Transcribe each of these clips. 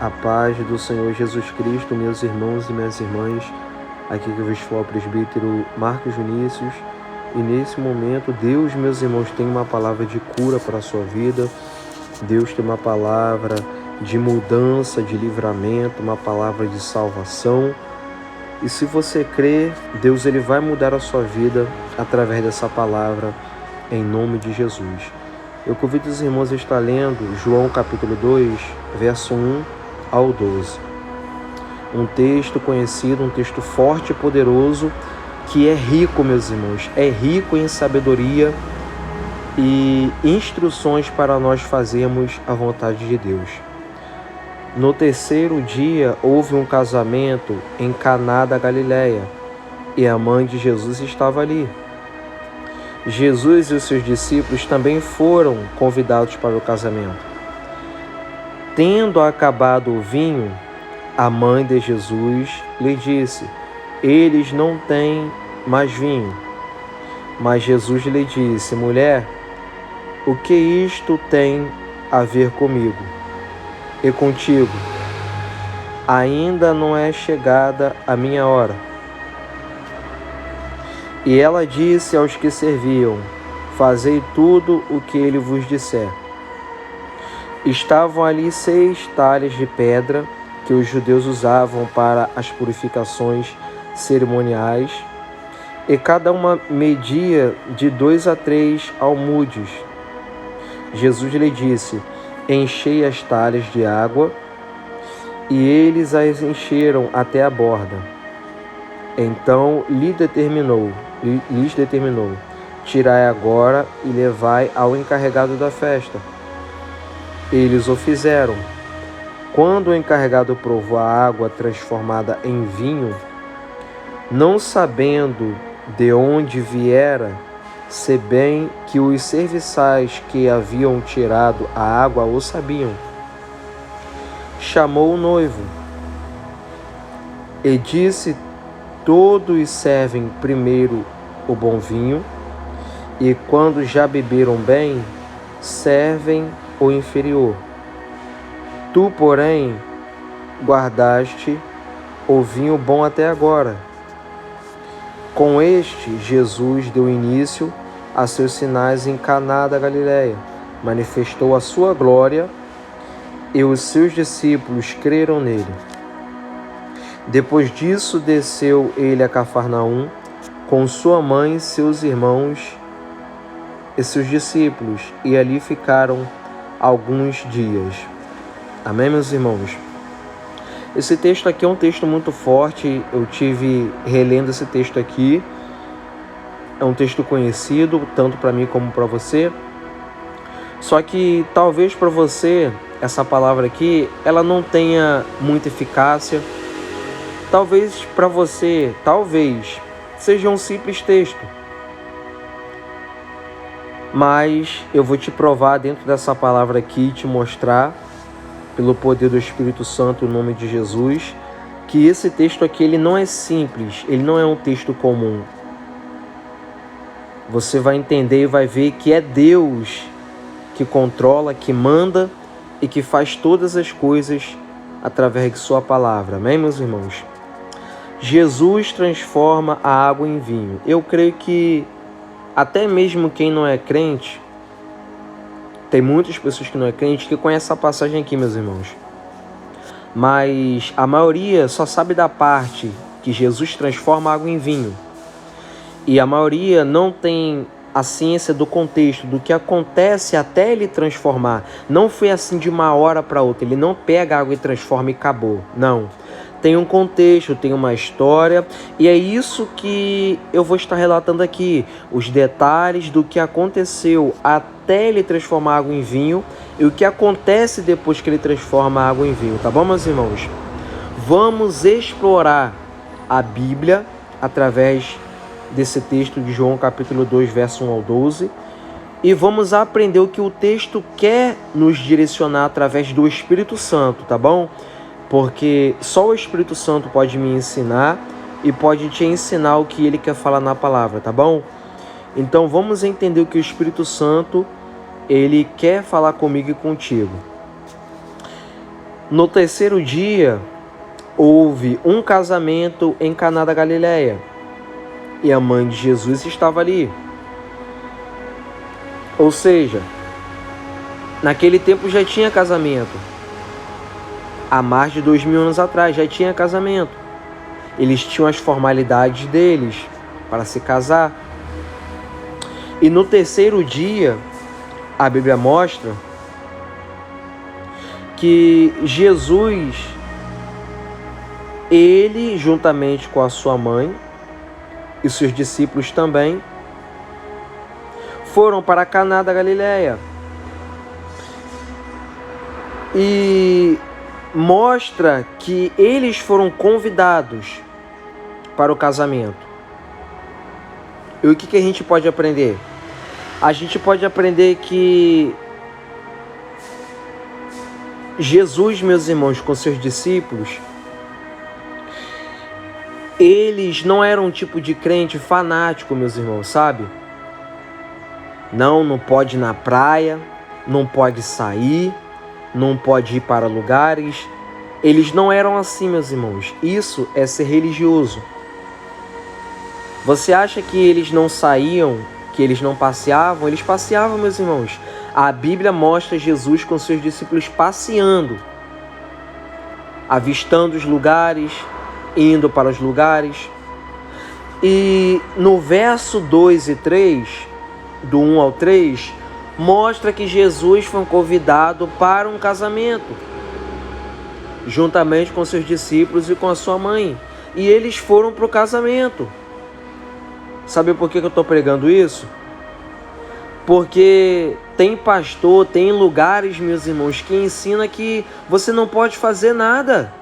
A paz do Senhor Jesus Cristo, meus irmãos e minhas irmãs. Aqui que vos fala o presbítero Marcos Vinícius. E nesse momento, Deus, meus irmãos, tem uma palavra de cura para a sua vida. Deus tem uma palavra de mudança, de livramento, uma palavra de salvação. E se você crê, Deus ele vai mudar a sua vida através dessa palavra, em nome de Jesus. Eu convido os irmãos a estar lendo João capítulo 2, verso 1 ao 12. Um texto conhecido, um texto forte e poderoso, que é rico, meus irmãos, é rico em sabedoria e instruções para nós fazermos a vontade de Deus. No terceiro dia, houve um casamento em Caná da Galileia, e a mãe de Jesus estava ali. Jesus e os seus discípulos também foram convidados para o casamento. Tendo acabado o vinho, a mãe de Jesus lhe disse: eles não têm mais vinho. Mas Jesus lhe disse: mulher, o que isto tem a ver comigo e contigo? Ainda não é chegada a minha hora. E ela disse aos que serviam: fazei tudo o que ele vos disser. Estavam ali 6 talhas de pedra que os judeus usavam para as purificações cerimoniais, e cada uma media de 2 a 3 almudes. Jesus lhe disse: enchei as talhas de água, e eles as encheram até a borda. Então lhes determinou: tirai agora e levai ao encarregado da festa. Eles o fizeram. Quando o encarregado provou a água transformada em vinho, não sabendo de onde viera, se bem que os serviçais que haviam tirado a água o sabiam, chamou o noivo e disse: todos servem primeiro o bom vinho, e quando já beberam bem, servem o inferior. Tu, porém, guardaste o vinho bom até agora. Com este, Jesus deu início a seus sinais em Caná da Galileia, manifestou a sua glória, e os seus discípulos creram nele. Depois disso, desceu ele a Cafarnaum com sua mãe, seus irmãos e seus discípulos, e ali ficaram alguns dias. Amém, meus irmãos? Esse texto aqui é um texto muito forte. Eu tive relendo esse texto aqui. É um texto conhecido, tanto para mim como para você. Só que talvez para você, essa palavra aqui, ela não tenha muita eficácia. Talvez para você, seja um simples texto. Mas eu vou te provar dentro dessa palavra aqui, te mostrar, pelo poder do Espírito Santo, em nome de Jesus, que esse texto aqui ele não é simples, ele não é um texto comum. Você vai entender e vai ver que é Deus que controla, que manda e que faz todas as coisas através de sua palavra. Amém, meus irmãos? Jesus transforma a água em vinho. Eu creio que até mesmo quem não é crente, tem muitas pessoas que não é crente que conhecem essa passagem aqui, meus irmãos. Mas a maioria só sabe da parte que Jesus transforma a água em vinho. E a maioria não tem a ciência do contexto, do que acontece até ele transformar. Não foi assim de uma hora para outra. Ele não pega a água e transforma e acabou. Não. Tem um contexto, tem uma história, e é isso que eu vou estar relatando aqui, os detalhes do que aconteceu até ele transformar a água em vinho e o que acontece depois que ele transforma a água em vinho, tá bom, meus irmãos? Vamos explorar a Bíblia através desse texto de João capítulo 2, verso 1 ao 12, e vamos aprender o que o texto quer nos direcionar através do Espírito Santo, tá bom? Porque só o Espírito Santo pode me ensinar e pode te ensinar o que ele quer falar na palavra, tá bom? Então vamos entender o que o Espírito Santo ele quer falar comigo e contigo. No terceiro dia, houve um casamento em Caná da Galileia, e a mãe de Jesus estava ali. Ou seja, naquele tempo já tinha casamento. Há mais de 2000 anos atrás já tinha casamento. Eles tinham as formalidades deles para se casar. E no terceiro dia, a Bíblia mostra que Jesus, ele juntamente com a sua mãe e seus discípulos também, foram para Caná da Galileia. E mostra que eles foram convidados para o casamento. E o que a gente pode aprender? A gente pode aprender que Jesus, meus irmãos, com seus discípulos, eles não eram um tipo de crente fanático, meus irmãos, sabe? Não pode ir na praia, não pode sair, não pode ir para lugares. Eles não eram assim, meus irmãos. Isso é ser religioso. Você acha que eles não saíam, que eles não passeavam? Eles passeavam, meus irmãos. A Bíblia mostra Jesus com seus discípulos passeando, avistando os lugares, indo para os lugares. E no verso 2 e 3, do 1 ao 3, mostra que Jesus foi convidado para um casamento, juntamente com seus discípulos e com a sua mãe. E eles foram para o casamento. Sabe por que eu estou pregando isso? Porque tem pastor, tem lugares, meus irmãos, que ensina que você não pode fazer nada.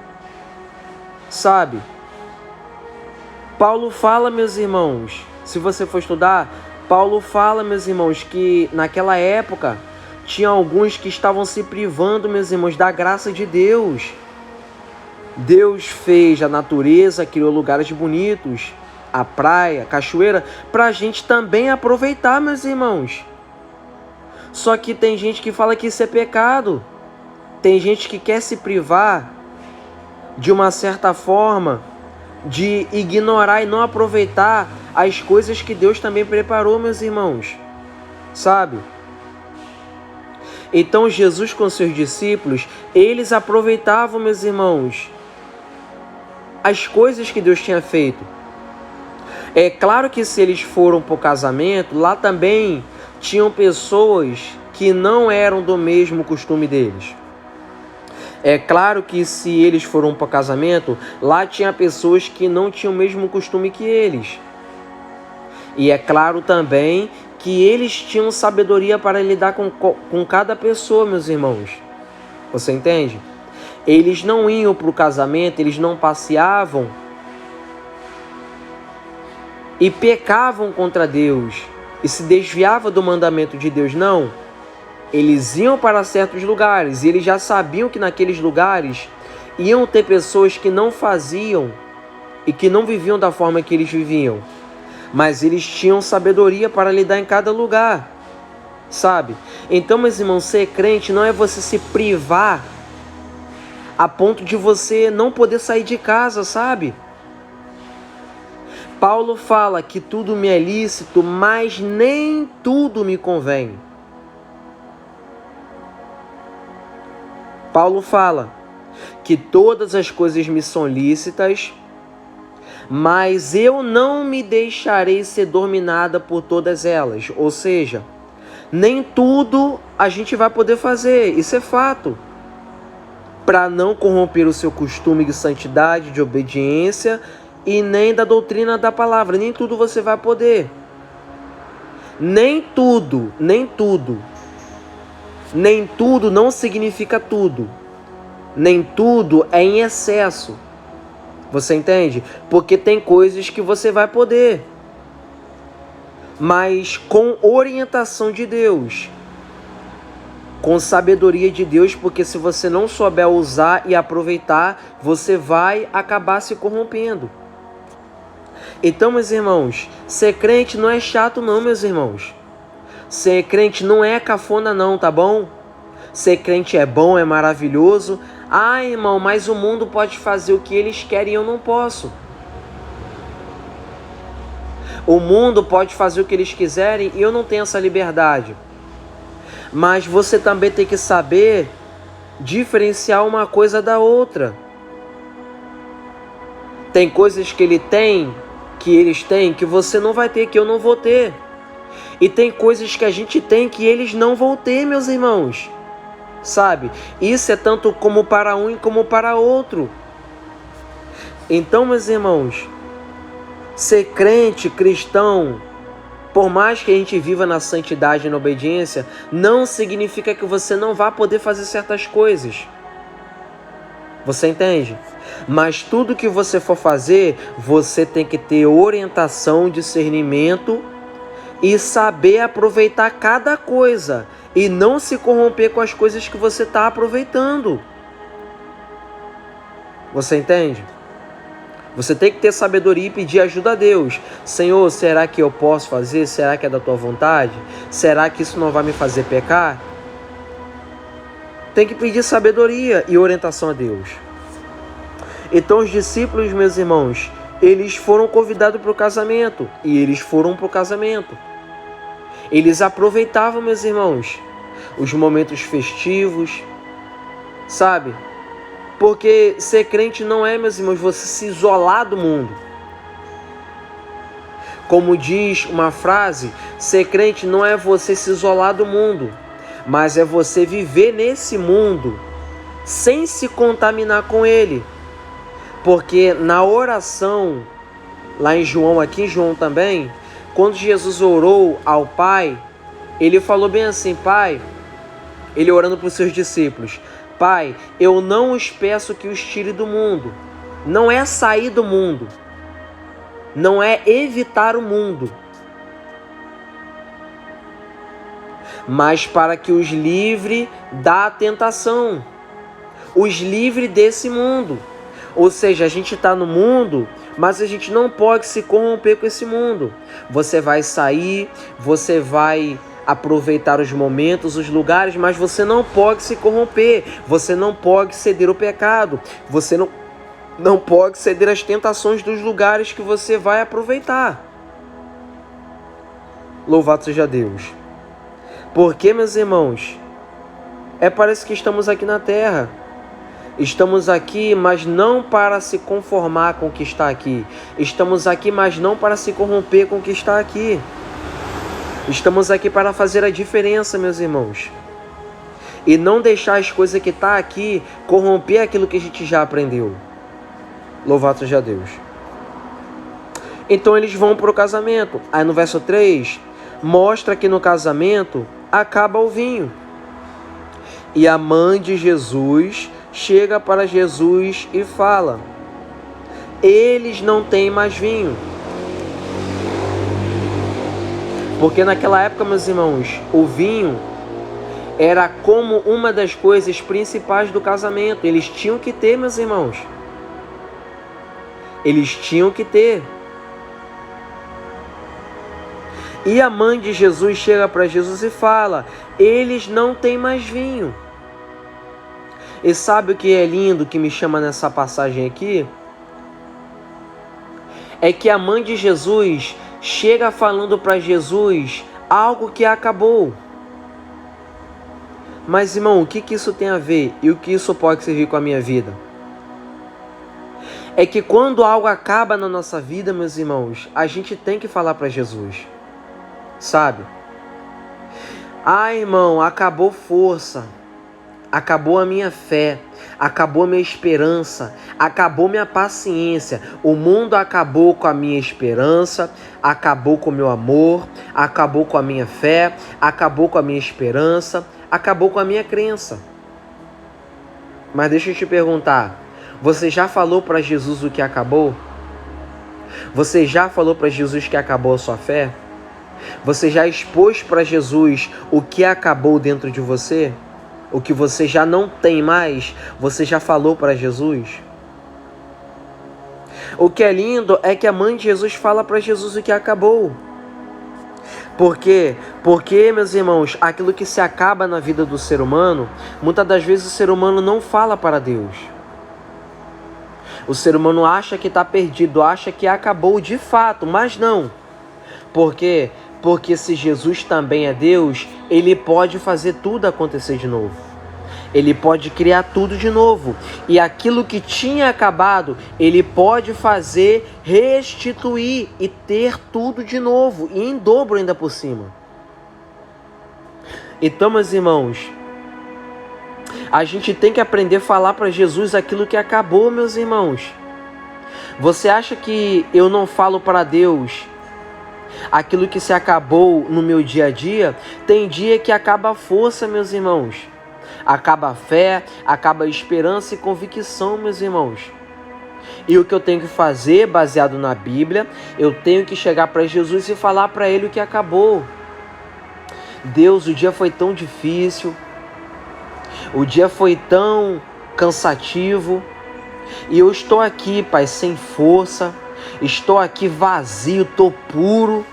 Sabe? Paulo fala, meus irmãos, se você for estudar, Paulo fala, meus irmãos, que naquela época tinha alguns que estavam se privando, meus irmãos, da graça de Deus. Deus fez a natureza, criou lugares bonitos, a praia, a cachoeira, para a gente também aproveitar, meus irmãos. Só que tem gente que fala que isso é pecado. Tem gente que quer se privar de uma certa forma, de ignorar e não aproveitar as coisas que Deus também preparou, meus irmãos. Sabe? Então Jesus com seus discípulos, eles aproveitavam, meus irmãos, as coisas que Deus tinha feito. É claro que se eles foram para o casamento, lá também tinham pessoas que não eram do mesmo costume deles. É claro que se eles foram para o casamento, lá tinha pessoas que não tinham o mesmo costume que eles. E é claro também que eles tinham sabedoria para lidar com cada pessoa, meus irmãos. Você entende? Eles não iam para o casamento, eles não passeavam e pecavam contra Deus e se desviavam do mandamento de Deus, não. Eles iam para certos lugares e eles já sabiam que naqueles lugares iam ter pessoas que não faziam e que não viviam da forma que eles viviam. Mas eles tinham sabedoria para lidar em cada lugar, sabe? Então, meus irmãos, ser crente não é você se privar a ponto de você não poder sair de casa, sabe? Paulo fala que tudo me é lícito, mas nem tudo me convém. Paulo fala que todas as coisas me são lícitas, mas eu não me deixarei ser dominada por todas elas. Ou seja, nem tudo a gente vai poder fazer, isso é fato. Para não corromper o seu costume de santidade, de obediência e nem da doutrina da palavra. Nem tudo você vai poder. Nem tudo não significa tudo. Nem tudo é em excesso. Você entende? Porque tem coisas que você vai poder, mas com orientação de Deus, com sabedoria de Deus, porque se você não souber usar e aproveitar, você vai acabar se corrompendo. Então, meus irmãos, ser crente não é chato não, meus irmãos. Ser crente não é cafona não, tá bom? Ser crente é bom, é maravilhoso. Ah, irmão, mas o mundo pode fazer o que eles querem e eu não posso. O mundo pode fazer o que eles quiserem e eu não tenho essa liberdade. Mas você também tem que saber diferenciar uma coisa da outra. Tem coisas que eles têm, que você não vai ter, que eu não vou ter. E tem coisas que a gente tem que eles não vão ter, meus irmãos. Sabe? Isso é tanto como para um como para outro. Então, meus irmãos, ser crente, cristão, por mais que a gente viva na santidade e na obediência, não significa que você não vá poder fazer certas coisas. Você entende? Mas tudo que você for fazer, você tem que ter orientação, discernimento e saber aproveitar cada coisa e não se corromper com as coisas que você está aproveitando. Você entende? Você tem que ter sabedoria e pedir ajuda a Deus. Senhor, será que eu posso fazer? Será que é da tua vontade? Será que isso não vai me fazer pecar? Tem que pedir sabedoria e orientação a Deus. Então os discípulos, meus irmãos, eles foram convidados para o casamento. E eles foram para o casamento. Eles aproveitavam, meus irmãos, os momentos festivos, sabe? Porque ser crente não é, meus irmãos, você se isolar do mundo. Como diz uma frase, ser crente não é você se isolar do mundo, mas é você viver nesse mundo sem se contaminar com ele. Porque na oração, lá em João, aqui em João também, quando Jesus orou ao Pai, ele falou bem assim, Pai, ele orando para os seus discípulos, Pai, eu não os peço que os tire do mundo. Não é sair do mundo. Não é evitar o mundo. Mas para que os livre da tentação. Os livre desse mundo. Ou seja, a gente está no mundo, mas a gente não pode se corromper com esse mundo. Você vai sair, você vai aproveitar os momentos, os lugares, mas você não pode se corromper, você não pode ceder ao pecado, você não pode ceder às tentações dos lugares que você vai aproveitar. Louvado seja Deus. Porque, meus irmãos, parece que estamos aqui na terra. Estamos aqui, mas não para se conformar com o que está aqui. Estamos aqui, mas não para se corromper com o que está aqui. Estamos aqui para fazer a diferença, meus irmãos. E não deixar as coisas que estão aqui corromper aquilo que a gente já aprendeu. Louvado seja Deus. Então eles vão para o casamento. Aí no verso 3, mostra que no casamento acaba o vinho. E a mãe de Jesus chega para Jesus e fala, eles não têm mais vinho. Porque naquela época, meus irmãos, o vinho era como uma das coisas principais do casamento. Eles tinham que ter, meus irmãos. Eles tinham que ter. E a mãe de Jesus chega para Jesus e fala, eles não têm mais vinho. E sabe o que é lindo, que me chama nessa passagem aqui? É que a mãe de Jesus chega falando para Jesus algo que acabou. Mas, irmão, o que isso tem a ver? E o que isso pode servir com a minha vida? É que quando algo acaba na nossa vida, meus irmãos, a gente tem que falar para Jesus. Sabe? Ah, irmão, acabou força. Acabou a minha fé, acabou a minha esperança, acabou minha paciência. O mundo acabou com a minha esperança, acabou com o meu amor, acabou com a minha fé, acabou com a minha esperança, acabou com a minha crença. Mas deixa eu te perguntar, você já falou para Jesus o que acabou? Você já falou para Jesus que acabou a sua fé? Você já expôs para Jesus o que acabou dentro de você? O que você já não tem mais, você já falou para Jesus? O que é lindo é que a mãe de Jesus fala para Jesus o que acabou. Por quê? Porque, meus irmãos, aquilo que se acaba na vida do ser humano, muitas das vezes o ser humano não fala para Deus. O ser humano acha que está perdido, acha que acabou de fato, mas não. Por quê? Porque se Jesus também é Deus, Ele pode fazer tudo acontecer de novo. Ele pode criar tudo de novo. E aquilo que tinha acabado, Ele pode fazer, restituir e ter tudo de novo. E em dobro ainda por cima. Então, meus irmãos, a gente tem que aprender a falar para Jesus aquilo que acabou, meus irmãos. Você acha que eu não falo para Deus aquilo que se acabou no meu dia a dia? Tem dia que acaba a força, meus irmãos. Acaba a fé, acaba a esperança e convicção, meus irmãos. E o que eu tenho que fazer, baseado na Bíblia, eu tenho que chegar para Jesus e falar para Ele o que acabou. Deus, o dia foi tão difícil, o dia foi tão cansativo, e eu estou aqui, Pai, sem força, estou aqui vazio, estou puro,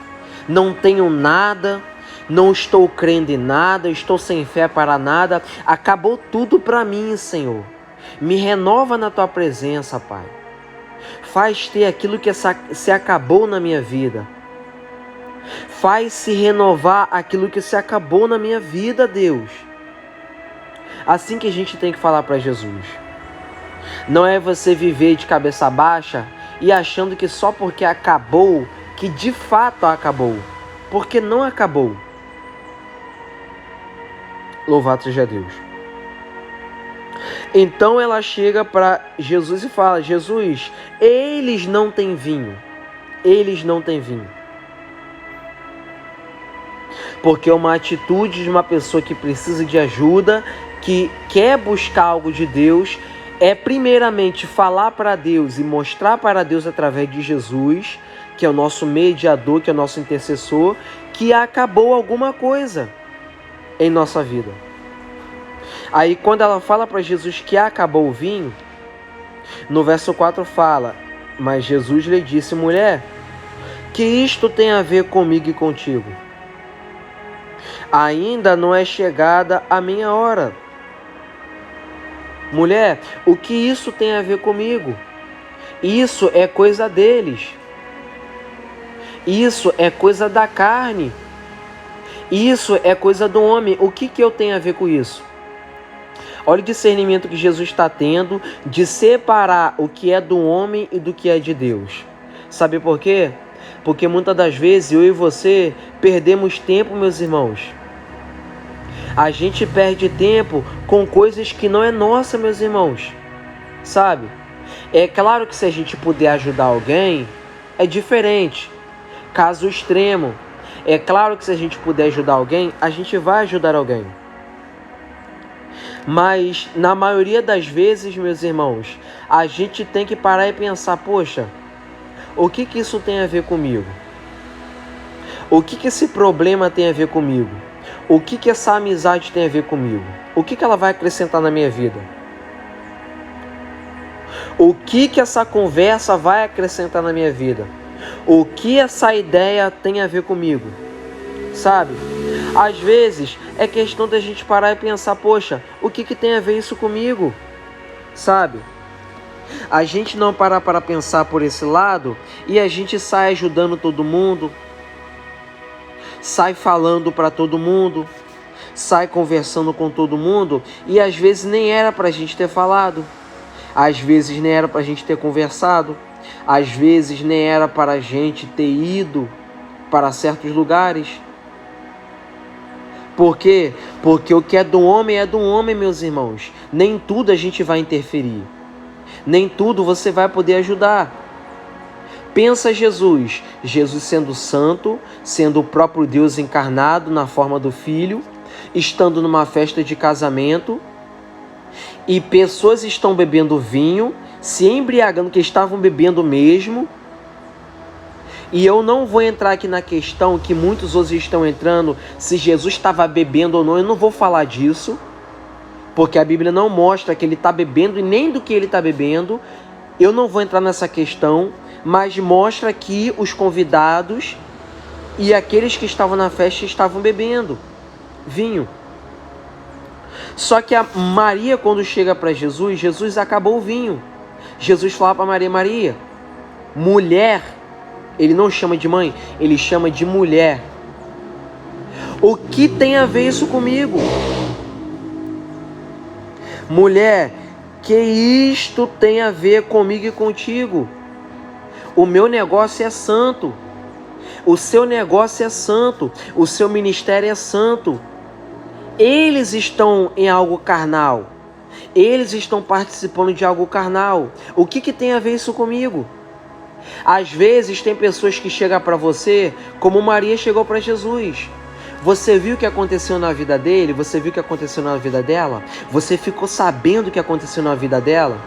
não tenho nada, não estou crendo em nada, estou sem fé para nada, acabou tudo para mim, Senhor. Me renova na Tua presença, Pai. Faz ter aquilo que se acabou na minha vida. Faz se renovar aquilo que se acabou na minha vida, Deus. Assim que a gente tem que falar para Jesus. Não é você viver de cabeça baixa e achando que só porque acabou, que de fato acabou. Porque não acabou. Louvado seja Deus. Então ela chega para Jesus e fala: Jesus, eles não têm vinho. Eles não têm vinho. Porque é uma atitude de uma pessoa que precisa de ajuda, que quer buscar algo de Deus, é primeiramente falar para Deus e mostrar para Deus através de Jesus, que é o nosso mediador, que é o nosso intercessor, que acabou alguma coisa em nossa vida. Aí quando ela fala para Jesus que acabou o vinho, no verso 4 fala: mas Jesus lhe disse: mulher, que isto tem a ver comigo e contigo? Ainda não é chegada a minha hora. Mulher, o que isso tem a ver comigo? Isso é coisa deles. Isso é coisa da carne. Isso é coisa do homem. O que eu tenho a ver com isso? Olha o discernimento que Jesus está tendo de separar o que é do homem e do que é de Deus. Sabe por quê? Porque muitas das vezes eu e você perdemos tempo, meus irmãos. A gente perde tempo com coisas que não é nossa, meus irmãos. Sabe? É claro que se a gente puder ajudar alguém, é diferente. Caso extremo. É claro que se a gente puder ajudar alguém, a gente vai ajudar alguém. Mas na maioria das vezes, meus irmãos, a gente tem que parar e pensar: poxa, o que isso tem a ver comigo? O que esse problema tem a ver comigo? O que essa amizade tem a ver comigo? O que ela vai acrescentar na minha vida? O que essa conversa vai acrescentar na minha vida? O que essa ideia tem a ver comigo? Sabe? Às vezes é questão da gente parar e pensar: poxa, o que tem a ver isso comigo? Sabe? A gente não parar para pensar por esse lado e a gente sai ajudando todo mundo, sai falando para todo mundo, sai conversando com todo mundo, e às vezes nem era para a gente ter falado, às vezes nem era para a gente ter conversado, às vezes nem era para a gente ter ido para certos lugares. Por quê? Porque o que é do homem, meus irmãos. Nem tudo a gente vai interferir. Nem tudo você vai poder ajudar. Pensa Jesus sendo santo, sendo o próprio Deus encarnado na forma do Filho, estando numa festa de casamento, e pessoas estão bebendo vinho, se embriagando, que estavam bebendo mesmo. E eu não vou entrar aqui na questão que muitos hoje estão entrando, se Jesus estava bebendo ou não. Eu não vou falar disso, porque a Bíblia não mostra que ele está bebendo e nem do que ele está bebendo. Eu não vou entrar nessa questão, mas mostra que os convidados E aqueles que estavam na festa estavam bebendo vinho. Só que a Maria, quando chega para Jesus, Jesus acabou o vinho. Jesus fala para Maria, Maria, mulher, ele não chama de mãe, ele chama de mulher. O que tem a ver isso comigo? Mulher, que isto tem a ver comigo e contigo? O meu negócio é santo. O seu negócio é santo. O seu ministério é santo. Eles estão em algo carnal. Eles estão participando de algo carnal. O que tem a ver isso comigo? Às vezes tem pessoas que chegam para você como Maria chegou para Jesus. Você viu o que aconteceu na vida dele? Você viu o que aconteceu na vida dela? Você ficou sabendo o que aconteceu na vida dela?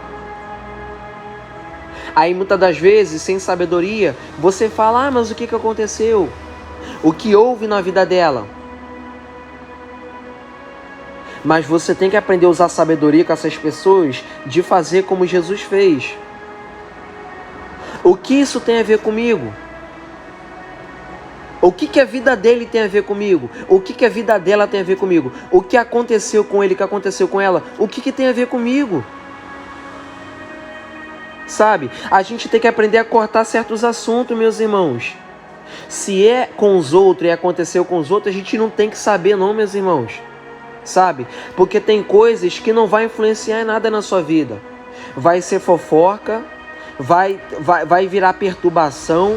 Aí muitas das vezes, sem sabedoria, você fala, mas o que aconteceu? O que houve na vida dela? Mas você tem que aprender a usar sabedoria com essas pessoas, de fazer como Jesus fez. O que isso tem a ver comigo? O que a vida dele tem a ver comigo? O que a vida dela tem a ver comigo? O que aconteceu com ele, o que aconteceu com ela? O que tem a ver comigo? Sabe? A gente tem que aprender a cortar certos assuntos, meus irmãos. Se é com os outros e aconteceu com os outros, a gente não tem que saber não, meus irmãos. Sabe? Porque tem coisas que não vai influenciar em nada na sua vida. Vai ser fofoca, vai virar perturbação,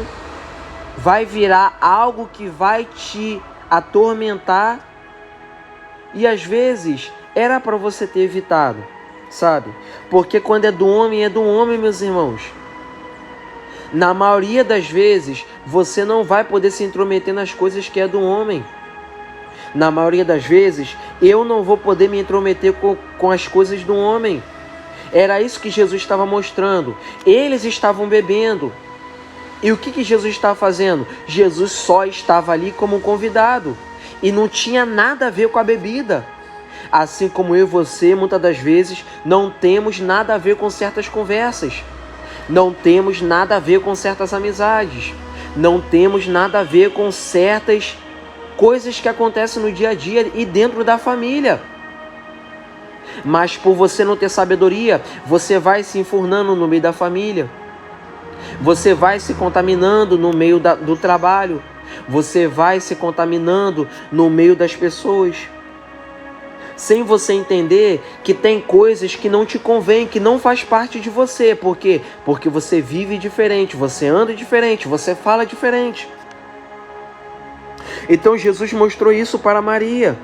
vai virar algo que vai te atormentar. E às vezes era para você ter evitado, sabe? Porque quando é do homem, meus irmãos. Na maioria das vezes, você não vai poder se intrometer nas coisas que é do homem. Na maioria das vezes, eu não vou poder me intrometer com as coisas do homem. Era isso que Jesus estava mostrando. Eles estavam bebendo. E o que Jesus estava fazendo? Jesus só estava ali como um convidado. E não tinha nada a ver com a bebida. Assim como eu e você, muitas das vezes, não temos nada a ver com certas conversas. Não temos nada a ver com certas amizades. Não temos nada a ver com certas coisas que acontecem no dia a dia e dentro da família. Mas por você não ter sabedoria, você vai se enfurnando no meio da família. Você vai se contaminando no meio do trabalho. Você vai se contaminando no meio das pessoas. Sem você entender que tem coisas que não te convém, que não faz parte de você. Por quê? Porque você vive diferente, você anda diferente, você fala diferente. Então Jesus mostrou isso para Maria.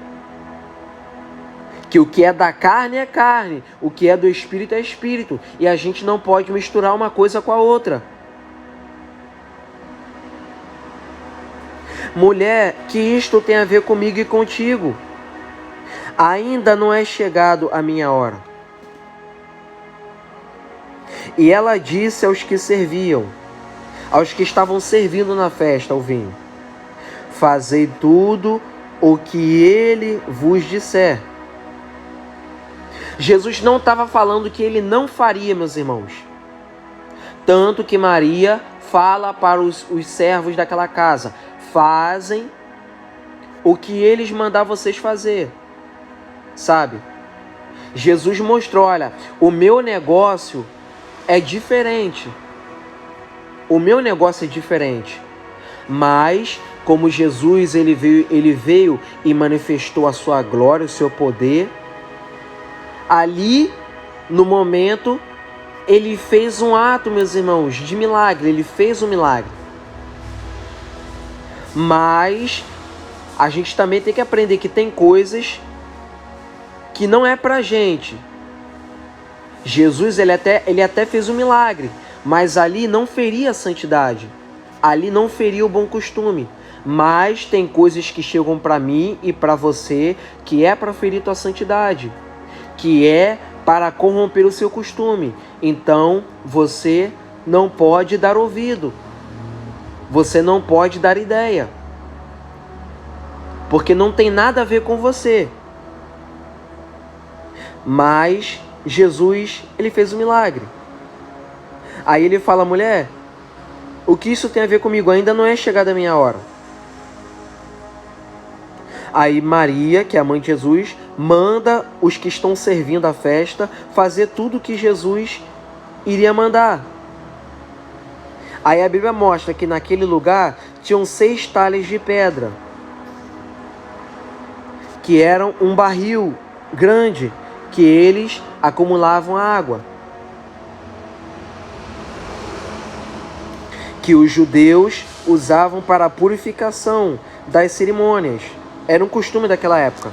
Que o que é da carne é carne, o que é do espírito é espírito. E a gente não pode misturar uma coisa com a outra. Mulher, que isto tem a ver comigo e contigo. Ainda não é chegado a minha hora. E ela disse aos que serviam, aos que estavam servindo na festa o vinho: fazei tudo o que ele vos disser. Jesus não estava falando que ele não faria, meus irmãos. Tanto que Maria fala para os servos daquela casa: fazem o que eles mandar vocês fazer. Sabe? Jesus mostrou, olha, o meu negócio é diferente. O meu negócio é diferente. Mas, como Jesus ele veio e manifestou a sua glória, o seu poder, ali, no momento, ele fez um ato, meus irmãos, de milagre. Ele fez um milagre. Mas a gente também tem que aprender que tem coisas que não é pra gente. Jesus, ele até fez um milagre, mas ali não feria a santidade. Ali não feria o bom costume. Mas tem coisas que chegam para mim e para você que é para ferir tua santidade, que é para corromper o seu costume. Então, você não pode dar ouvido. Você não pode dar ideia. Porque não tem nada a ver com você. Mas Jesus, ele fez um milagre. Aí ele fala: mulher, o que isso tem a ver comigo? Ainda não é chegada a minha hora. Aí Maria, que é a mãe de Jesus, manda os que estão servindo a festa fazer tudo o que Jesus iria mandar. Aí a Bíblia mostra que naquele lugar tinham 6 talhas de pedra, que eram um barril grande, que eles acumulavam água, que os judeus usavam para a purificação das cerimônias. Era um costume daquela época.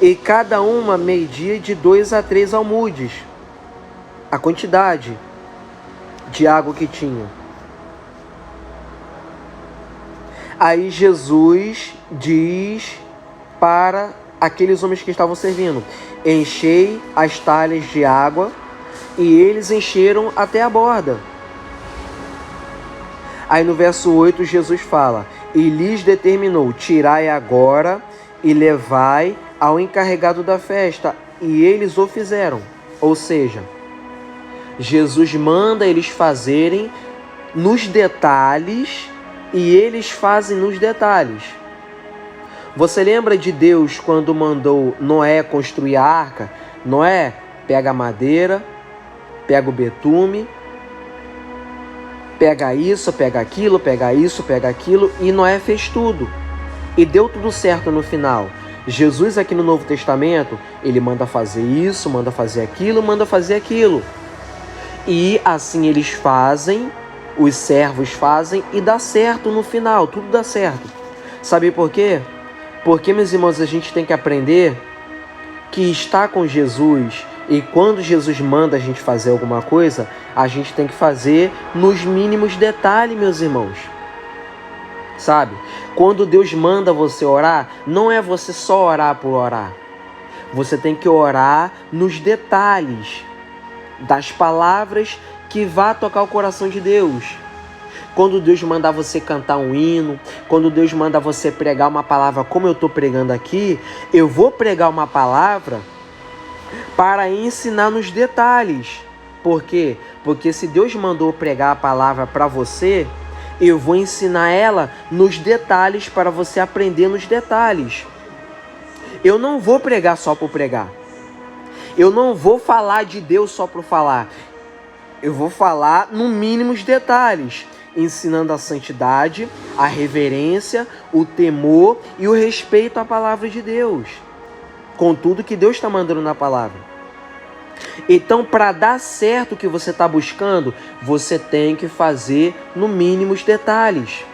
E cada uma media de 2 a 3 almudes a quantidade de água que tinha. Aí Jesus diz para aqueles homens que estavam servindo: enchei as talhas de água, e eles encheram até a borda. Aí no verso 8 Jesus fala: e lhes determinou: tirai agora e levai ao encarregado da festa. E eles o fizeram. Ou seja, Jesus manda eles fazerem nos detalhes, e eles fazem nos detalhes. Você lembra de Deus quando mandou Noé construir a arca? Noé, pega a madeira, pega o betume, pega isso, pega aquilo, pega isso, pega aquilo, e Noé fez tudo. E deu tudo certo no final. Jesus aqui no Novo Testamento, ele manda fazer isso, manda fazer aquilo, manda fazer aquilo. E assim eles fazem, os servos fazem, e dá certo no final, tudo dá certo. Sabe por quê? Porque, meus irmãos, a gente tem que aprender que está com Jesus, e quando Jesus manda a gente fazer alguma coisa, a gente tem que fazer nos mínimos detalhes, meus irmãos. Sabe? Quando Deus manda você orar, não é você só orar por orar. Você tem que orar nos detalhes das palavras que vá tocar o coração de Deus. Quando Deus manda você cantar um hino, quando Deus manda você pregar uma palavra como eu estou pregando aqui, eu vou pregar uma palavra para ensinar nos detalhes. Por quê? Porque se Deus mandou pregar a palavra para você, eu vou ensinar ela nos detalhes para você aprender nos detalhes. Eu não vou pregar só por pregar. Eu não vou falar de Deus só por falar. Eu vou falar no mínimos detalhes, ensinando a santidade, a reverência, o temor e o respeito à palavra de Deus, com tudo que Deus está mandando na palavra. Então, para dar certo o que você está buscando, você tem que fazer no mínimos detalhes.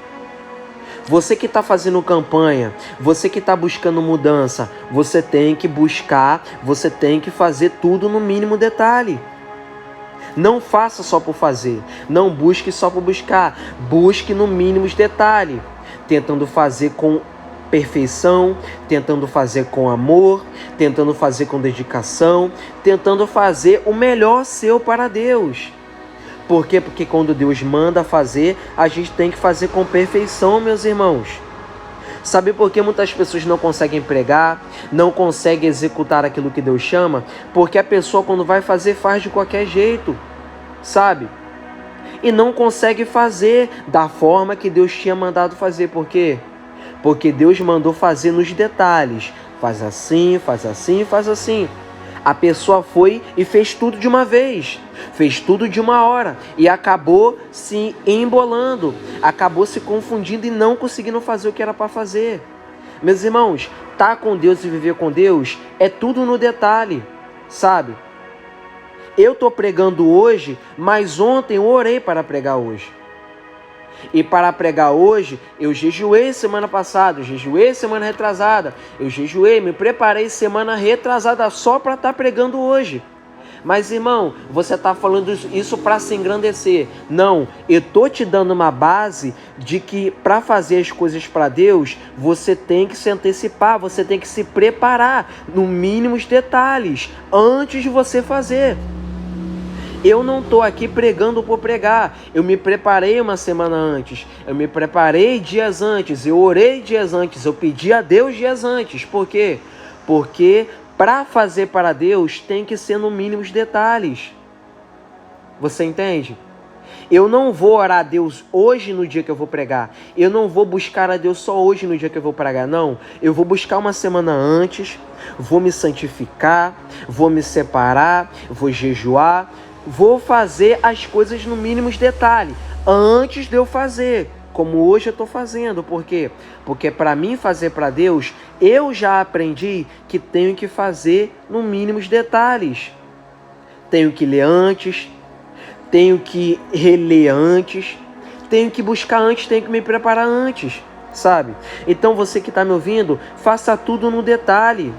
Você que está fazendo campanha, você que está buscando mudança, você tem que buscar, você tem que fazer tudo no mínimo detalhe. Não faça só por fazer, não busque só por buscar, busque no mínimos detalhe, tentando fazer com perfeição, tentando fazer com amor, tentando fazer com dedicação, tentando fazer o melhor seu para Deus. Por quê? Porque quando Deus manda fazer, a gente tem que fazer com perfeição, meus irmãos. Sabe por que muitas pessoas não conseguem pregar, não conseguem executar aquilo que Deus chama? Porque a pessoa, quando vai fazer, faz de qualquer jeito, sabe? E não consegue fazer da forma que Deus tinha mandado fazer. Por quê? Porque Deus mandou fazer nos detalhes. Faz assim, faz assim, faz assim. A pessoa foi e fez tudo de uma vez. Fez tudo de uma hora. E acabou se embolando. Acabou se confundindo e não conseguindo fazer o que era para fazer. Meus irmãos, estar com Deus e viver com Deus é tudo no detalhe, sabe? Eu estou pregando hoje, mas ontem eu orei para pregar hoje. E para pregar hoje, eu jejuei semana passada, eu jejuei semana retrasada, eu jejuei, me preparei semana retrasada só para estar pregando hoje. Mas irmão, você está falando isso para se engrandecer. Não, eu estou te dando uma base de que para fazer as coisas para Deus, você tem que se antecipar, você tem que se preparar no mínimos detalhes antes de você fazer. Eu não estou aqui pregando por pregar. Eu me preparei uma semana antes. Eu me preparei dias antes. Eu orei dias antes. Eu pedi a Deus dias antes. Por quê? Porque para fazer para Deus tem que ser no mínimo os detalhes. Você entende? Eu não vou orar a Deus hoje no dia que eu vou pregar. Eu não vou buscar a Deus só hoje no dia que eu vou pregar. Não, eu vou buscar uma semana antes, vou me santificar, vou me separar, vou jejuar, vou fazer as coisas no mínimo detalhe, antes de eu fazer, como hoje eu estou fazendo. Por quê? Porque para mim fazer para Deus, eu já aprendi que tenho que fazer no mínimo detalhes. Tenho que ler antes, tenho que reler antes, tenho que buscar antes, tenho que me preparar antes, sabe? Então você que está me ouvindo, faça tudo no detalhe,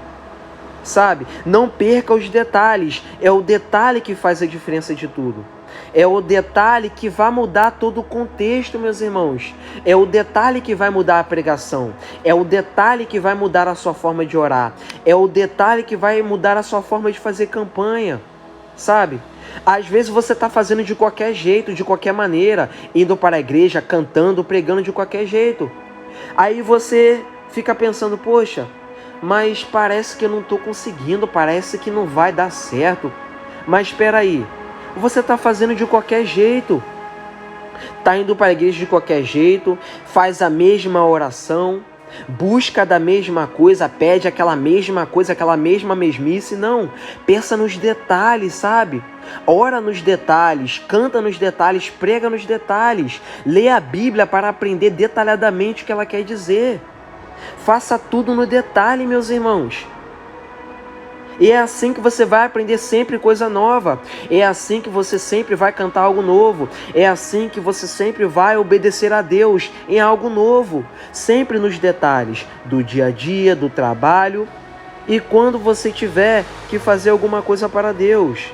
sabe? Não perca os detalhes, é o detalhe que faz a diferença de tudo. É o detalhe que vai mudar todo o contexto, meus irmãos. É o detalhe que vai mudar a pregação. É o detalhe que vai mudar a sua forma de orar. É o detalhe que vai mudar a sua forma de fazer campanha, sabe? Às vezes você está fazendo de qualquer jeito, de qualquer maneira, indo para a igreja, cantando, pregando de qualquer jeito. Aí você fica pensando, poxa, mas parece que eu não estou conseguindo, parece que não vai dar certo. Mas espera aí, você está fazendo de qualquer jeito. Está indo para a igreja de qualquer jeito, faz a mesma oração, busca da mesma coisa, pede aquela mesma coisa, aquela mesma mesmice. Não, pensa nos detalhes, sabe? Ora nos detalhes, canta nos detalhes, prega nos detalhes. Lê a Bíblia para aprender detalhadamente o que ela quer dizer. Faça tudo no detalhe, meus irmãos. E é assim que você vai aprender sempre coisa nova. É assim que você sempre vai cantar algo novo. É assim que você sempre vai obedecer a Deus em algo novo. Sempre nos detalhes do dia a dia, do trabalho e quando você tiver que fazer alguma coisa para Deus.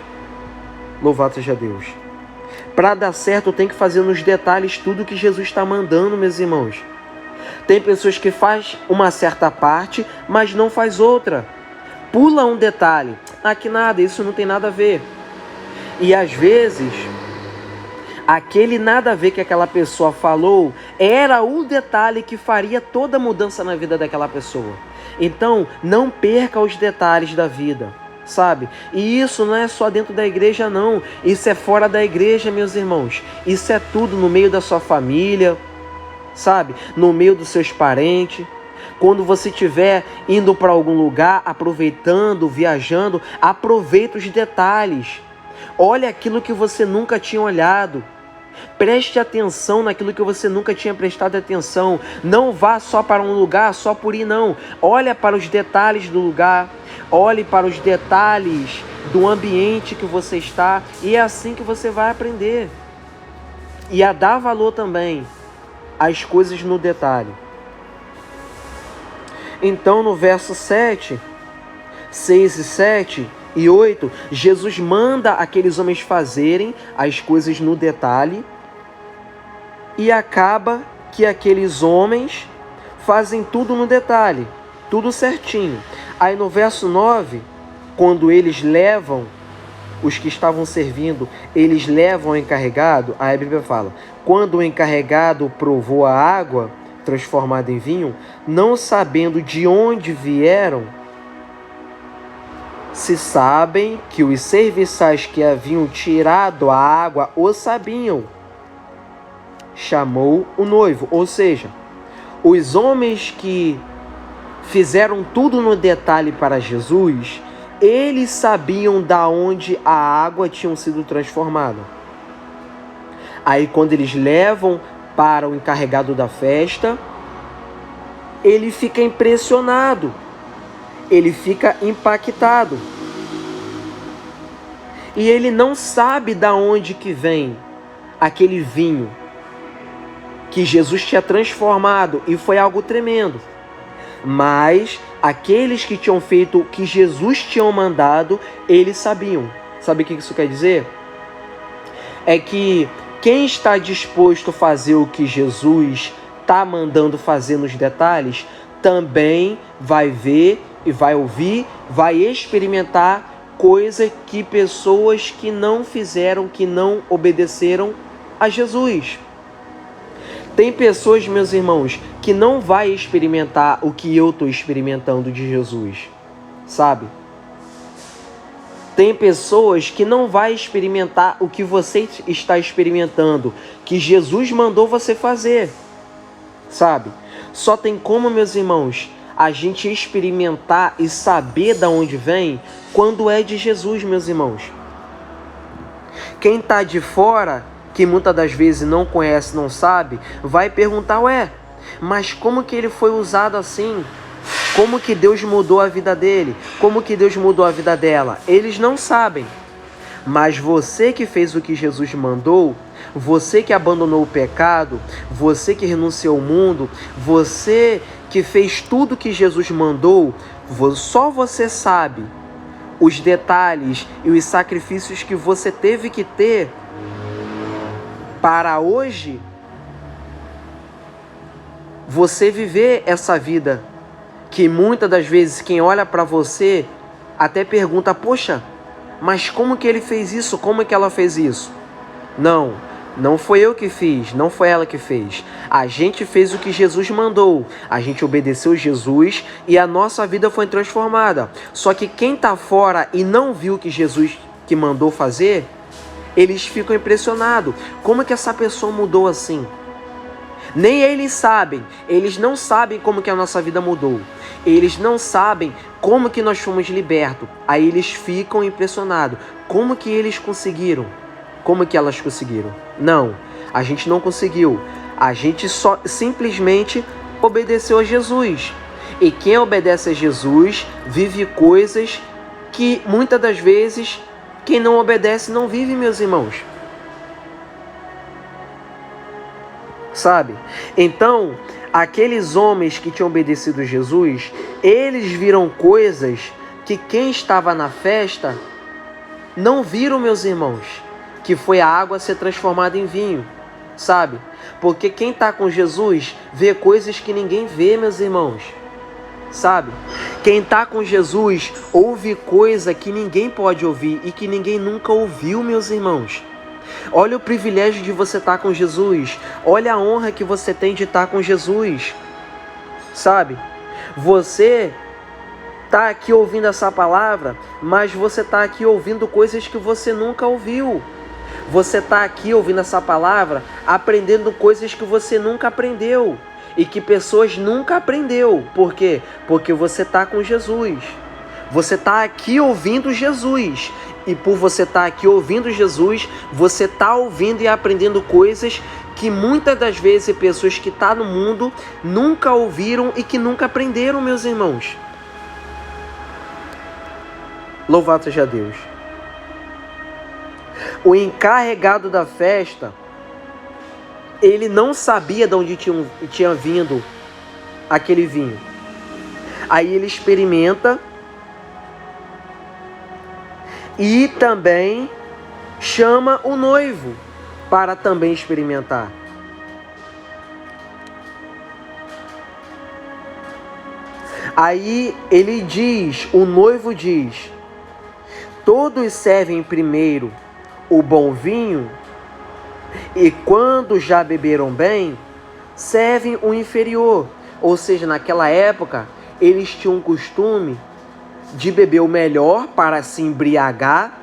Louvado seja Deus. Para dar certo, tem que fazer nos detalhes tudo que Jesus está mandando, meus irmãos. Tem pessoas que faz uma certa parte, mas não faz outra. Pula um detalhe. Ah, que nada, isso não tem nada a ver. E às vezes, aquele nada a ver que aquela pessoa falou era o detalhe que faria toda a mudança na vida daquela pessoa. Então, não perca os detalhes da vida, sabe? E isso não é só dentro da igreja, não. Isso é fora da igreja, meus irmãos. Isso é tudo no meio da sua família, sabe? No meio dos seus parentes. Quando você estiver indo para algum lugar, aproveitando, viajando, aproveita os detalhes. Olha aquilo que você nunca tinha olhado. Preste atenção naquilo que você nunca tinha prestado atenção. Não vá só para um lugar, só por ir, não. Olha para os detalhes do lugar. Olhe para os detalhes do ambiente que você está. E é assim que você vai aprender. E a dar valor também às coisas no detalhe. Então, no verso 7, 6 e 7 e 8, Jesus manda aqueles homens fazerem as coisas no detalhe e acaba que aqueles homens fazem tudo no detalhe, tudo certinho. Aí no verso 9, quando eles levam, os que estavam servindo, eles levam o encarregado, a Bíblia fala, quando o encarregado provou a água transformada em vinho, não sabendo de onde vieram, se sabem que os serviçais que haviam tirado a água o sabiam, chamou o noivo. Ou seja, os homens que fizeram tudo no detalhe para Jesus, eles sabiam da onde a água tinha sido transformada. Aí quando eles levam para o encarregado da festa, ele fica impressionado, ele fica impactado. E ele não sabe da onde que vem aquele vinho que Jesus tinha transformado, e foi algo tremendo. Mas aqueles que tinham feito o que Jesus tinha mandado, eles sabiam. Sabe o que isso quer dizer? É que quem está disposto a fazer o que Jesus está mandando fazer nos detalhes, também vai ver e vai ouvir, vai experimentar coisa que pessoas que não fizeram, que não obedeceram a Jesus. Tem pessoas, meus irmãos, que não vai experimentar o que eu estou experimentando de Jesus, sabe? Tem pessoas que não vai experimentar o que você está experimentando, que Jesus mandou você fazer, sabe? Só tem como, meus irmãos, a gente experimentar e saber de onde vem quando é de Jesus, meus irmãos. Quem está de fora, que muitas das vezes não conhece, não sabe, vai perguntar, ué, mas como que ele foi usado assim? Como que Deus mudou a vida dele? Como que Deus mudou a vida dela? Eles não sabem. Mas você que fez o que Jesus mandou, você que abandonou o pecado, você que renunciou ao mundo, você que fez tudo que Jesus mandou, só você sabe os detalhes e os sacrifícios que você teve que ter para hoje você viver essa vida. Que muitas das vezes quem olha para você até pergunta, poxa, mas como que ele fez isso? Como que ela fez isso? Não foi eu que fiz, não foi ela que fez. A gente fez o que Jesus mandou. A gente obedeceu Jesus e a nossa vida foi transformada. Só que quem está fora e não viu o que Jesus que mandou fazer, eles ficam impressionados. Como que essa pessoa mudou assim? Nem eles sabem, eles não sabem como que a nossa vida mudou. Eles não sabem como que nós fomos libertos. Aí eles ficam impressionados. Como que eles conseguiram? Como que elas conseguiram? Não, a gente não conseguiu. A gente só simplesmente obedeceu a Jesus. E quem obedece a Jesus vive coisas que muitas das vezes quem não obedece não vive, meus irmãos. Sabe? Então, aqueles homens que tinham obedecido a Jesus, eles viram coisas que quem estava na festa não viram, meus irmãos, que foi a água ser transformada em vinho, sabe? Porque quem está com Jesus vê coisas que ninguém vê, meus irmãos, sabe? Quem está com Jesus ouve coisa que ninguém pode ouvir e que ninguém nunca ouviu, meus irmãos. Olha o privilégio de você estar com Jesus. Olha a honra que você tem de estar com Jesus. Sabe? Você está aqui ouvindo essa palavra, mas você está aqui ouvindo coisas que você nunca ouviu. Você está aqui ouvindo essa palavra, aprendendo coisas que você nunca aprendeu. E que pessoas nunca aprendeu. Por quê? Porque você está com Jesus. Você está aqui ouvindo Jesus. E por você estar aqui ouvindo Jesus, você está ouvindo e aprendendo coisas que muitas das vezes pessoas que estão no mundo nunca ouviram e que nunca aprenderam, meus irmãos. Louvado seja Deus. O encarregado da festa, ele não sabia de onde tinha vindo aquele vinho. Aí ele experimenta e também chama o noivo para também experimentar. Aí ele diz, o noivo diz, todos servem primeiro o bom vinho e quando já beberam bem, servem o inferior. Ou seja, naquela época, eles tinham um costume de beber o melhor para se embriagar,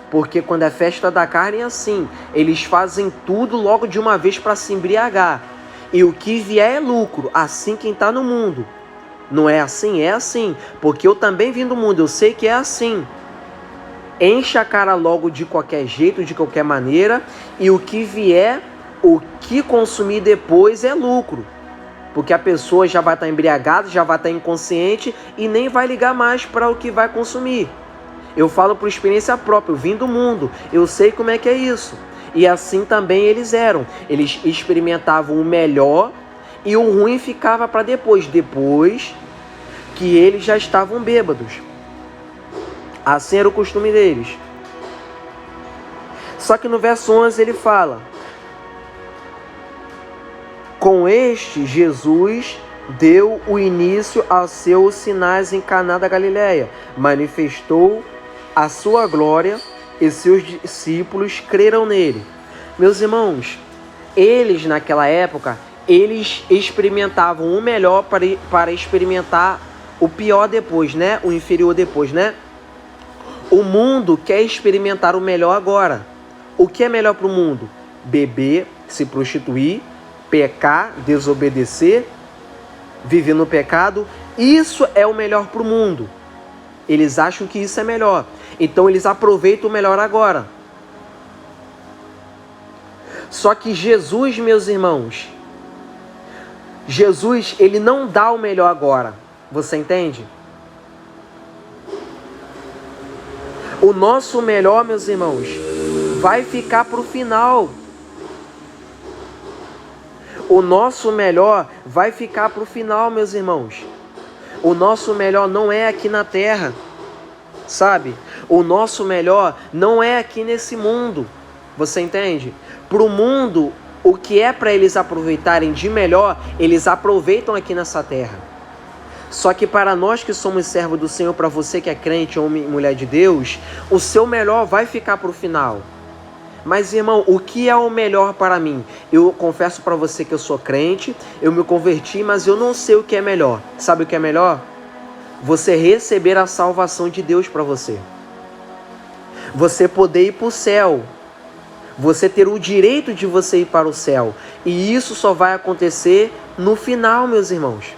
porque quando é festa da carne é assim, eles fazem tudo logo de uma vez para se embriagar, e o que vier é lucro, assim quem está no mundo. Não é assim? É assim, porque eu também vim do mundo, eu sei que é assim. Enche a cara logo de qualquer jeito, de qualquer maneira, e o que vier, o que consumir depois é lucro. Porque a pessoa já vai estar embriagada, já vai estar inconsciente e nem vai ligar mais para o que vai consumir. Eu falo por experiência própria, eu vim do mundo, eu sei como é que é isso. E assim também eles eram. Eles experimentavam o melhor e o ruim ficava para depois que eles já estavam bêbados. Assim era o costume deles. Só que no verso 11 ele fala: com este, Jesus deu o início aos seus sinais em Caná da Galileia, manifestou a sua glória e seus discípulos creram nele. Meus irmãos, eles naquela época, eles experimentavam o melhor para experimentar o pior depois, né? O inferior depois, né? O mundo quer experimentar o melhor agora. O que é melhor para o mundo? Beber, se prostituir, pecar, desobedecer, viver no pecado. Isso é o melhor para o mundo. Eles acham que isso é melhor. Então eles aproveitam o melhor agora. Só que Jesus, meus irmãos, Jesus, ele não dá o melhor agora. Você entende? O nosso melhor, meus irmãos, vai ficar para o final. O nosso melhor vai ficar para o final, meus irmãos. O nosso melhor não é aqui na terra, sabe? O nosso melhor não é aqui nesse mundo. Você entende? Para o mundo, o que é para eles aproveitarem de melhor, eles aproveitam aqui nessa terra. Só que para nós que somos servos do Senhor, para você que é crente, homem e mulher de Deus, o seu melhor vai ficar para o final. Mas, irmão, o que é o melhor para mim? Eu confesso para você que eu sou crente, eu me converti, mas eu não sei o que é melhor. Sabe o que é melhor? Você receber a salvação de Deus para você. Você poder ir para o céu. Você ter o direito de você ir para o céu. E isso só vai acontecer no final, meus irmãos.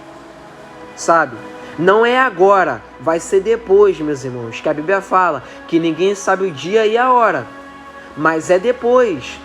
Sabe? Não é agora, vai ser depois, meus irmãos. Que a Bíblia fala que ninguém sabe o dia e a hora. Mas é depois.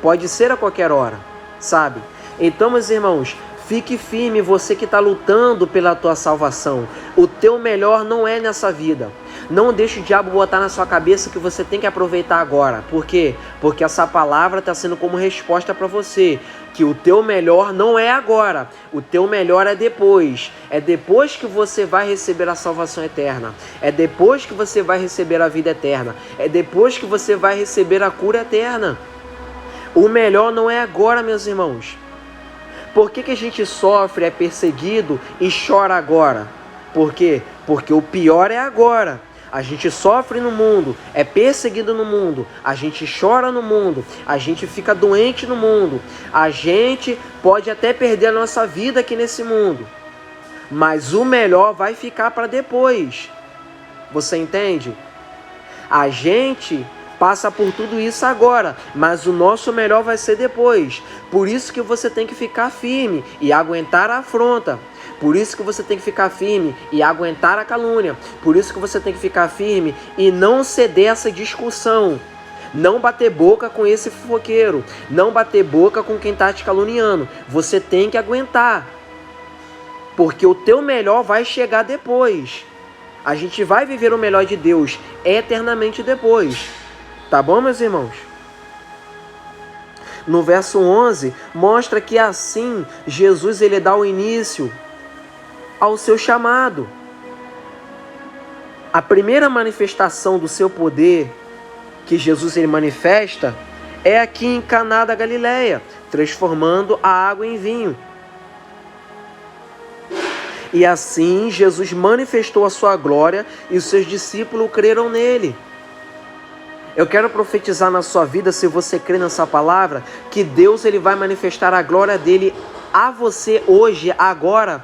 Pode ser a qualquer hora, sabe? Então, meus irmãos, fique firme, você que está lutando pela tua salvação. O teu melhor não é nessa vida. Não deixe o diabo botar na sua cabeça que você tem que aproveitar agora. Por quê? Porque essa palavra está sendo como resposta para você. Que o teu melhor não é agora. O teu melhor é depois. É depois que você vai receber a salvação eterna. É depois que você vai receber a vida eterna. É depois que você vai receber a cura eterna. O melhor não é agora, meus irmãos. Por que a gente sofre, é perseguido e chora agora? Por quê? Porque o pior é agora. A gente sofre no mundo, é perseguido no mundo, a gente chora no mundo, a gente fica doente no mundo, a gente pode até perder a nossa vida aqui nesse mundo. Mas o melhor vai ficar para depois. Você entende? A gente passa por tudo isso agora, mas o nosso melhor vai ser depois. Por isso que você tem que ficar firme e aguentar a afronta. Por isso que você tem que ficar firme e aguentar a calúnia. Por isso que você tem que ficar firme e não ceder essa discussão. Não bater boca com esse fofoqueiro. Não bater boca com quem está te caluniando. Você tem que aguentar. Porque o teu melhor vai chegar depois. A gente vai viver o melhor de Deus eternamente depois. Tá bom, meus irmãos? No verso 11, mostra que assim Jesus ele dá o início ao seu chamado. A primeira manifestação do seu poder que Jesus ele manifesta é aqui em Caná da Galileia, transformando a água em vinho. E assim Jesus manifestou a sua glória e os seus discípulos creram nele. Eu quero profetizar na sua vida, se você crê nessa palavra, que Deus ele vai manifestar a glória dele a você hoje, agora,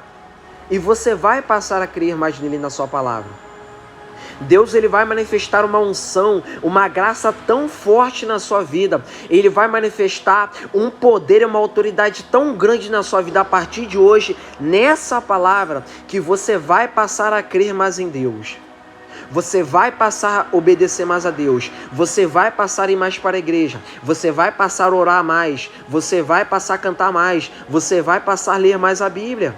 e você vai passar a crer mais nele na sua palavra. Deus ele vai manifestar uma unção, uma graça tão forte na sua vida. Ele vai manifestar um poder e uma autoridade tão grande na sua vida a partir de hoje, nessa palavra, que você vai passar a crer mais em Deus. Você vai passar a obedecer mais a Deus. Você vai passar a ir mais para a igreja. Você vai passar a orar mais. Você vai passar a cantar mais. Você vai passar a ler mais a Bíblia.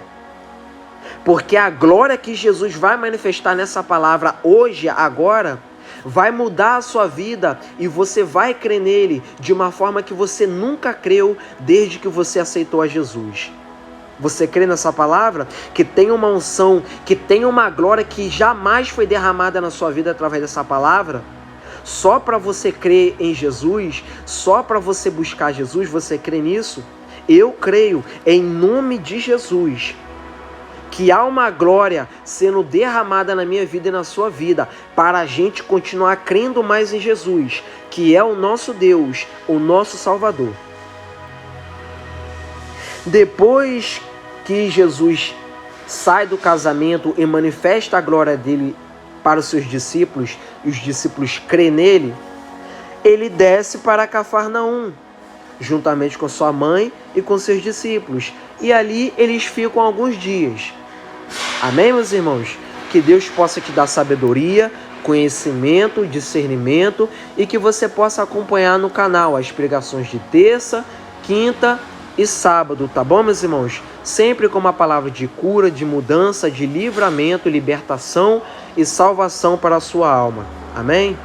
Porque a glória que Jesus vai manifestar nessa palavra hoje, agora, vai mudar a sua vida e você vai crer nele de uma forma que você nunca creu desde que você aceitou a Jesus. Você crê nessa palavra? Que tem uma unção, que tem uma glória que jamais foi derramada na sua vida através dessa palavra? Só para você crer em Jesus, só para você buscar Jesus, você crê nisso? Eu creio em nome de Jesus que há uma glória sendo derramada na minha vida e na sua vida, para a gente continuar crendo mais em Jesus, que é o nosso Deus, o nosso Salvador. Depois que Jesus sai do casamento e manifesta a glória dele para os seus discípulos e os discípulos crêem nele, ele desce para Cafarnaum, juntamente com sua mãe e com seus discípulos. E ali eles ficam alguns dias. Amém, meus irmãos? Que Deus possa te dar sabedoria, conhecimento, discernimento e que você possa acompanhar no canal as pregações de terça, quinta e sábado, tá bom, meus irmãos? Sempre com uma palavra de cura, de mudança, de livramento, libertação e salvação para a sua alma. Amém?